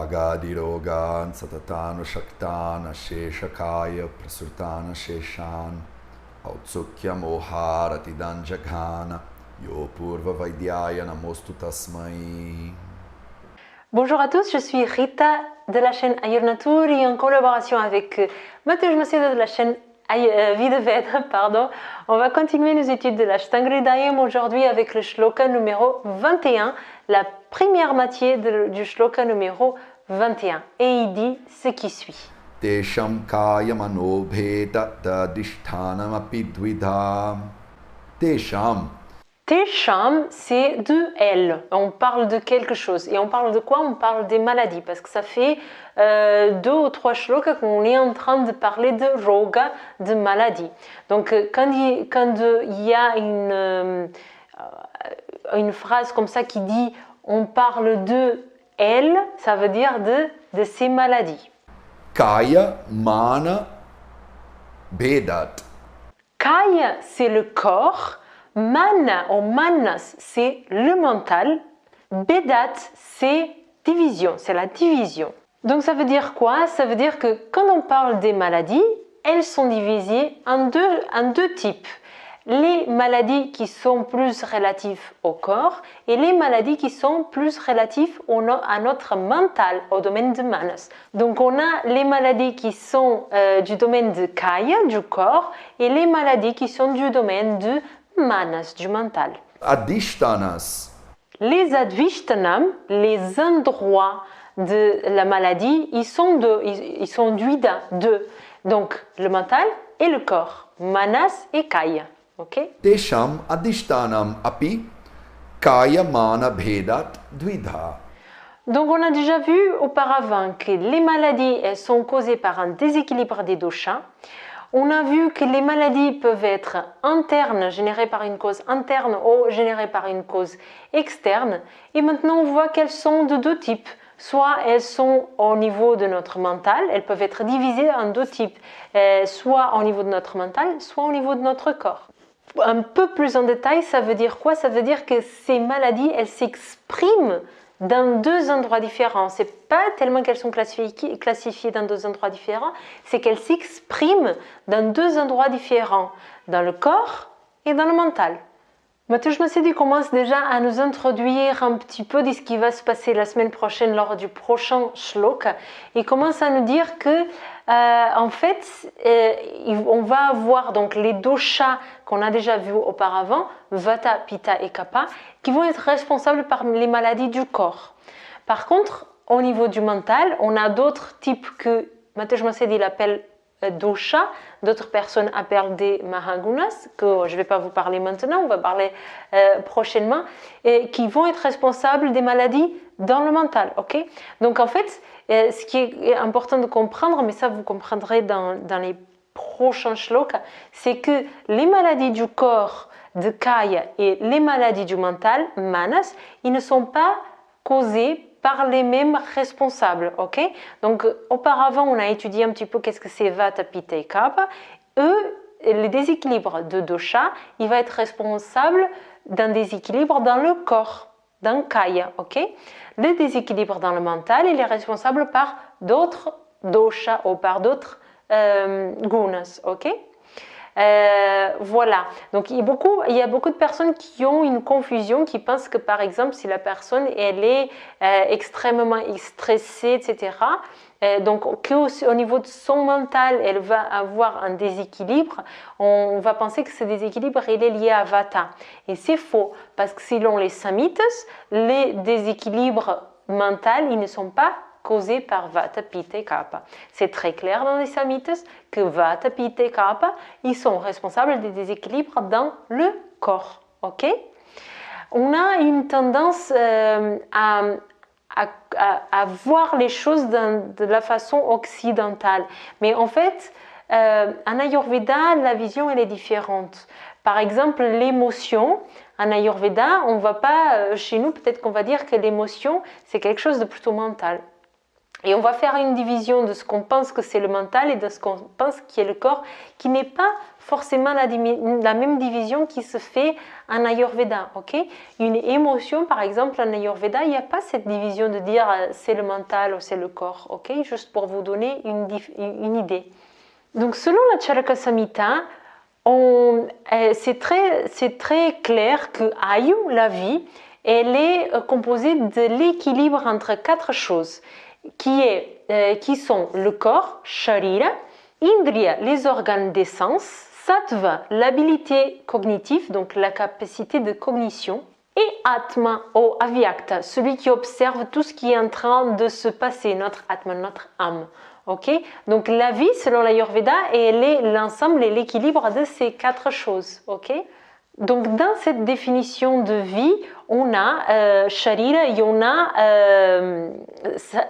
Vyagadirogan satatana shaktana sheshakaya prasurtana sheshan autsukya moharati danjaghana yo purva vaidyaya namostu tasmai. Bonjour à tous, je suis Rita de la chaîne Ayurnatur et en collaboration avec Mateusz Macedo de la chaîne Videveda, pardon. On va continuer nos études de l'Ashtanga-hridayam aujourd'hui avec le shloka numéro 21, la première moitié du shloka numéro 21. Et il dit ce qui suit. Tesham kaya manobheda tadishtanam apidvidha. Tesham. Tesham, c'est de elle. On parle de quelque chose. Et on parle de quoi? On parle des maladies. Parce que ça fait 2 ou 3 shlokas qu'on est en train de parler de roga, de maladie. Donc, quand il y a une phrase comme ça qui dit on parle de elle, ça veut dire de ces maladies. Kaya mana bhedat. Kaya, c'est le corps. Mana ou manas, c'est le mental. Bedat, c'est division, c'est la division. Donc ça veut dire quoi? Ça veut dire que quand on parle des maladies, elles sont divisées en deux types. Les maladies qui sont plus relatives au corps et les maladies qui sont plus relatives à notre mental, au domaine de manas. Donc on a les maladies qui sont du domaine de kaya, du corps, et les maladies qui sont du domaine de manas, du mental. Adishtanas. Les advishtanam, les endroits de la maladie, ils sont duida, deux. Donc le mental et le corps, manas et kaya. Okay? Tesham adishtanam api kaya mana bhedat dvidha. Donc on a déjà vu auparavant que les maladies elles sont causées par un déséquilibre des doshas. On a vu que les maladies peuvent être internes, générées par une cause interne ou générées par une cause externe. Et maintenant, on voit qu'elles sont de deux types. Soit elles sont au niveau de notre mental, elles peuvent être divisées en deux types, soit au niveau de notre mental, soit au niveau de notre corps. Un peu plus en détail, ça veut dire quoi? Ça veut dire que ces maladies, elles s'expriment dans deux endroits différents. C'est pas tellement qu'elles sont classifiées dans deux endroits différents, c'est qu'elles s'expriment dans deux endroits différents, dans le corps et dans le mental. Mateusz Macedo commence déjà à nous introduire un petit peu de ce qui va se passer la semaine prochaine lors du prochain shloka. Il commence à nous dire que en fait, on va avoir donc les doshas qu'on a déjà vus auparavant, Vata, Pitta et Kapha, qui vont être responsables par les maladies du corps. Par contre, au niveau du mental, on a d'autres types que Mateusz Macedo appelle dosha, d'autres personnes appellent des mahagunas, que je ne vais pas vous parler maintenant, on va parler prochainement, et qui vont être responsables des maladies dans le mental. Okay? Donc en fait, ce qui est important de comprendre, mais ça vous comprendrez dans les prochains shlokas, c'est que les maladies du corps, de kaya, et les maladies du mental, manas, ils ne sont pas causés par les mêmes responsables, ok? Donc, auparavant, on a étudié un petit peu qu'est-ce que c'est Vata, Pitta et Kapha. Eux, le déséquilibre de dosha, il va être responsable d'un déséquilibre dans le corps, dans Kaya, ok? Le déséquilibre dans le mental, il est responsable par d'autres doshas ou par d'autres gunas, ok? Voilà, donc il y a beaucoup de personnes qui ont une confusion, qui pensent que par exemple si la personne elle est extrêmement stressée, etc., donc qu'au niveau de son mental elle va avoir un déséquilibre, on va penser que ce déséquilibre il est lié à Vata, et c'est faux, parce que selon les Samhitas, les déséquilibres mentaux ils ne sont pas causés par Vata, Pitta et Kapha. C'est très clair dans les Samhitas que Vata, Pitta et Kapha, ils sont responsables des déséquilibres dans le corps. Ok? On a une tendance à voir les choses de la façon occidentale. Mais en fait, en Ayurveda, la vision elle est différente. Par exemple, l'émotion, en Ayurveda, on va pas, chez nous, peut-être qu'on va dire que l'émotion, c'est quelque chose de plutôt mental. Et on va faire une division de ce qu'on pense que c'est le mental et de ce qu'on pense qui est le corps, qui n'est pas forcément la même division qui se fait en Ayurveda, ok? Une émotion, par exemple, en Ayurveda, il n'y a pas cette division de dire c'est le mental ou c'est le corps, ok? Juste pour vous donner une idée. Donc, selon la Charaka Samhita, c'est très clair que Ayu, la vie, elle est composée de l'équilibre entre 4 choses, qui sont le corps, Sharira, Indriya, les organes des sens, Sattva, l'habilité cognitive, donc la capacité de cognition, et Atma ou Avyakta, celui qui observe tout ce qui est en train de se passer, notre Atma, notre âme. Okay? Donc la vie, selon l'Ayurveda, elle est l'ensemble et l'équilibre de ces 4 choses. Okay? Donc dans cette définition de vie, on a Sharira et on a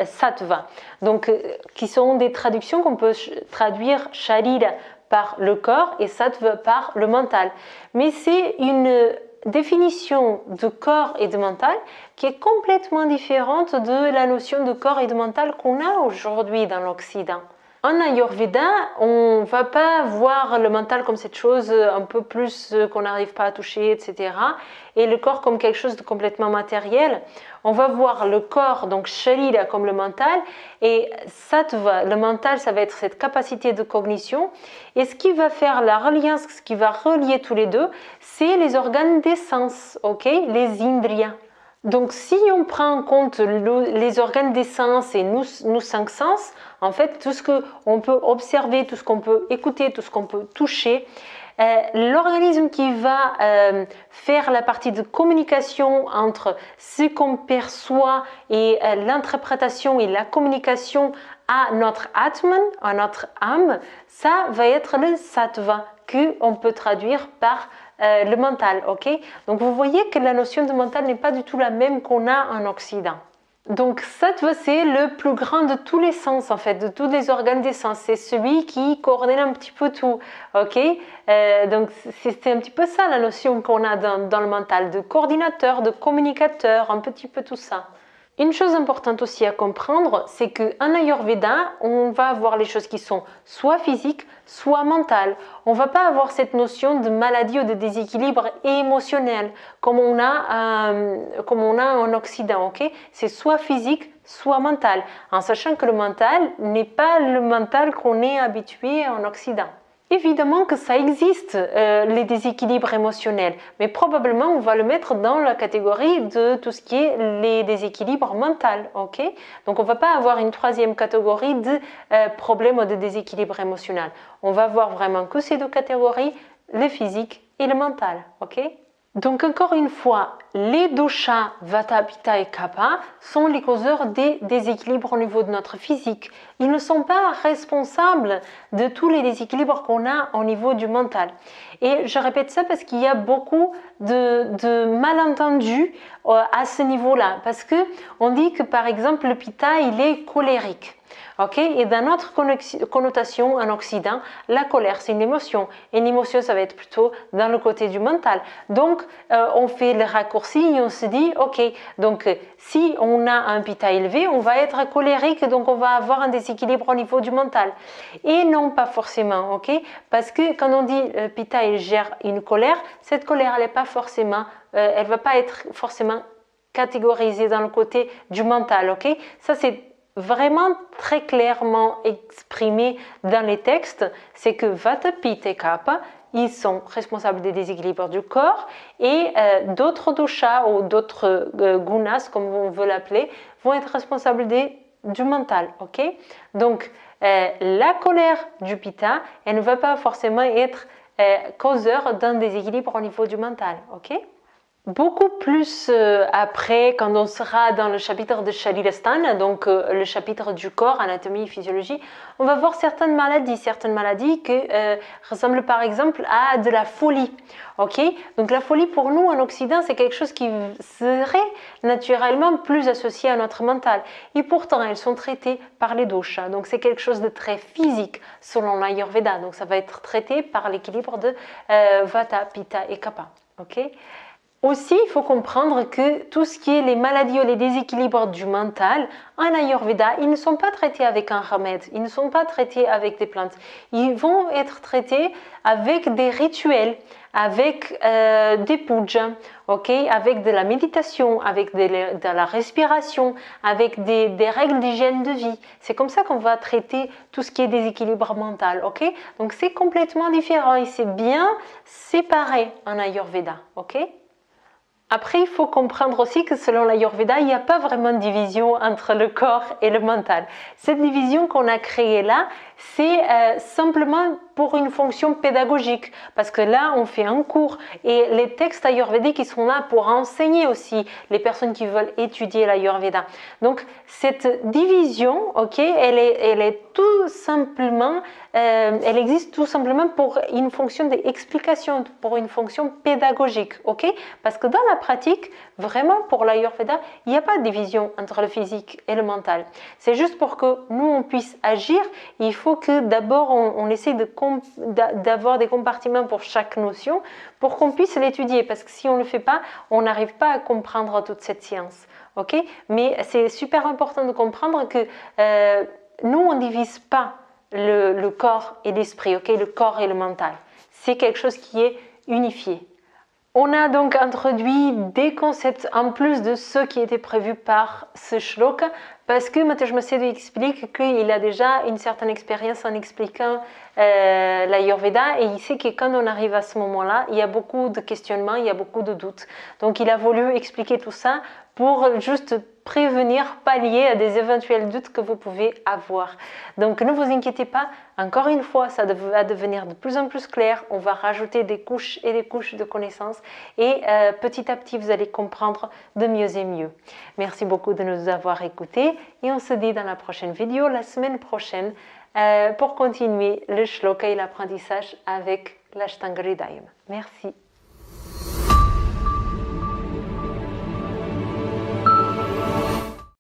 Sattva, donc, qui sont des traductions qu'on peut traduire Sharira par le corps et Sattva par le mental. Mais c'est une définition de corps et de mental qui est complètement différente de la notion de corps et de mental qu'on a aujourd'hui dans l'Occident. En Ayurveda, on ne va pas voir le mental comme cette chose un peu plus qu'on n'arrive pas à toucher, etc. Et le corps comme quelque chose de complètement matériel. On va voir le corps, donc Sharira, comme le mental, et Sattva, le mental, ça va être cette capacité de cognition. Et ce qui va faire la reliance, ce qui va relier tous les deux, c'est les organes des sens, okay? Les indriyas. Donc, si on prend en compte les organes des sens et nos 5 sens, en fait, tout ce qu'on peut observer, tout ce qu'on peut écouter, tout ce qu'on peut toucher, l'organisme qui va faire la partie de communication entre ce qu'on perçoit et l'interprétation et la communication à notre Atman, à notre âme, ça va être le Sattva, qu'on peut traduire par le mental, ok? Donc vous voyez que la notion de mental n'est pas du tout la même qu'on a en Occident. Donc Sattva, c'est le plus grand de tous les sens, en fait, de tous les organes des sens. C'est celui qui coordonne un petit peu tout, ok? Donc c'est un petit peu ça la notion qu'on a dans le mental, de coordinateur, de communicateur, un petit peu tout ça. Une chose importante aussi à comprendre, c'est qu'en Ayurveda, on va avoir les choses qui sont soit physiques, soit mentales. On ne va pas avoir cette notion de maladie ou de déséquilibre émotionnel comme on a en Occident. Okay? C'est soit physique, soit mental, en sachant que le mental n'est pas le mental qu'on est habitué en Occident. Évidemment que ça existe, les déséquilibres émotionnels, mais probablement on va le mettre dans la catégorie de tout ce qui est les déséquilibres mentaux, ok? Donc on ne va pas avoir une troisième catégorie de problèmes ou de déséquilibre émotionnel. On va voir vraiment que ces 2 catégories, le physique et le mental, ok? Donc encore une fois, les doshas Vata, Pitta et Kapha sont les causeurs des déséquilibres au niveau de notre physique. Ils ne sont pas responsables de tous les déséquilibres qu'on a au niveau du mental. Et je répète ça parce qu'il y a beaucoup de malentendus à ce niveau-là. Parce qu'on dit que par exemple le Pitta, il est colérique. Okay? Et dans notre connotation en Occident, la colère, c'est une émotion. Et une émotion, ça va être plutôt dans le côté du mental. Donc, on fait le raccourci et on se dit, ok, donc si on a un Pitta élevé, on va être colérique, donc on va avoir un déséquilibre au niveau du mental. Et non, pas forcément, ok? Parce que quand on dit Pitta, il gère une colère, cette colère, elle n'est pas forcément, elle va pas être forcément catégorisée dans le côté du mental, ok? Ça, c'est vraiment très clairement exprimé dans les textes, c'est que Vata, Pitta et Kapha, ils sont responsables des déséquilibres du corps et d'autres doshas ou d'autres gunas, comme on veut l'appeler, vont être responsables du mental. Ok? Donc, la colère du Pitta, elle ne va pas forcément être causeur d'un déséquilibre au niveau du mental. Ok? Beaucoup plus après, quand on sera dans le chapitre de Sharirasthana, donc le chapitre du corps, anatomie et physiologie, on va voir certaines maladies qui ressemblent par exemple à de la folie. Okay? Donc la folie pour nous en Occident, c'est quelque chose qui serait naturellement plus associé à notre mental. Et pourtant, elles sont traitées par les doshas. Donc c'est quelque chose de très physique selon l'Ayurveda. Donc ça va être traité par l'équilibre de Vata, Pitta et Kapha. Okay? Aussi, il faut comprendre que tout ce qui est les maladies ou les déséquilibres du mental, en Ayurveda, ils ne sont pas traités avec un remède, ils ne sont pas traités avec des plantes. Ils vont être traités avec des rituels, avec des pujas, okay, avec de la méditation, avec de la respiration, avec des règles d'hygiène de vie. C'est comme ça qu'on va traiter tout ce qui est déséquilibre mental. Okay? Donc c'est complètement différent et c'est bien séparé en Ayurveda. Okay? Après, il faut comprendre aussi que selon l'Ayurveda, il n'y a pas vraiment de division entre le corps et le mental. Cette division qu'on a créée là, c'est simplement pour une fonction pédagogique. Parce que là, on fait un cours et les textes ayurvédiques, ils sont là pour enseigner aussi les personnes qui veulent étudier l'Ayurveda. Donc, cette division, ok, elle est tout simplement, elle existe tout simplement pour une fonction d'explication, pour une fonction pédagogique, ok? Parce que dans la pratique, vraiment pour l'Ayurveda, il n'y a pas de division entre le physique et le mental. C'est juste pour que nous, on puisse agir, il faut que d'abord, on essaie d'avoir des compartiments pour chaque notion pour qu'on puisse l'étudier. Parce que si on ne le fait pas, on n'arrive pas à comprendre toute cette science. Okay? Mais c'est super important de comprendre que nous, on ne divise pas le corps et l'esprit, okay? Le corps et le mental. C'est quelque chose qui est unifié. On a donc introduit des concepts en plus de ceux qui étaient prévus par ce shloka parce que Matej Macedo explique qu'il a déjà une certaine expérience en expliquant l'Ayurveda et il sait que quand on arrive à ce moment-là, il y a beaucoup de questionnements, il y a beaucoup de doutes. Donc il a voulu expliquer tout ça pour juste prévenir, pallier à des éventuels doutes que vous pouvez avoir. Donc ne vous inquiétez pas, encore une fois, ça va devenir de plus en plus clair, on va rajouter des couches et des couches de connaissances et petit à petit vous allez comprendre de mieux et mieux. Merci beaucoup de nous avoir écoutés et on se dit dans la prochaine vidéo, la semaine prochaine, pour continuer le shloka et l'apprentissage avec l'Ashtanga Hridayam. Merci.